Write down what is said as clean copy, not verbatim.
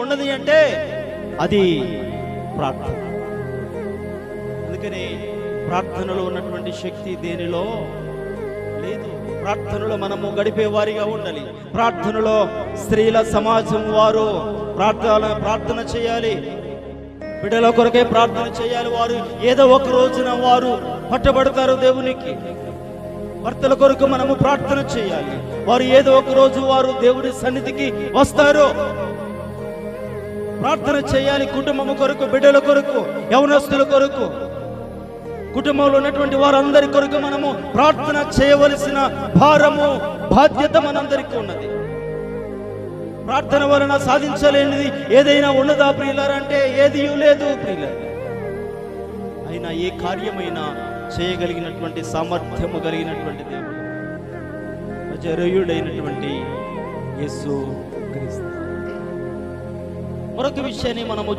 ఉన్నది అంటే అది ప్రార్థన. అందుకని ప్రార్థనలో ఉన్నటువంటి శక్తి దేనిలో లేదు. ప్రార్థనలో మనము గడిపే వారిగా ఉండాలి. ప్రార్థనలో స్త్రీల సమాజం వారు ప్రార్థన చేయాలి. బిడ్డల కొరకే ప్రార్థన చేయాలి. వారు ఏదో ఒక రోజున వారు పట్టబడతారు దేవునికి. భర్తల కొరకు మనము ప్రార్థన చేయాలి. వారు ఏదో ఒక రోజు వారు దేవుని సన్నిధికి వస్తారు. ప్రార్థన చేయాలి. కుటుంబం కొరకు, బిడ్డల కొరకు, యవనస్తుల కొరకు, కుటుంబంలో ఉన్నటువంటి వారందరి కొరకు మనము ప్రార్థన చేయవలసిన భారము, బాధ్యత మనందరికీ ఉన్నది. ప్రార్థన వలన సాధించలేనిది ఏదైనా ఉన్నదా ప్రియులారంటే ఏది లేదు ప్రియులారా. అయినా ఏ కార్యమైనా చేయగలిగినటువంటి సామర్థ్యము కలిగినటువంటి దేవుడు అజేయుడైనటువంటి యేసు క్రీస్తు. మరొక విషయాన్ని మనము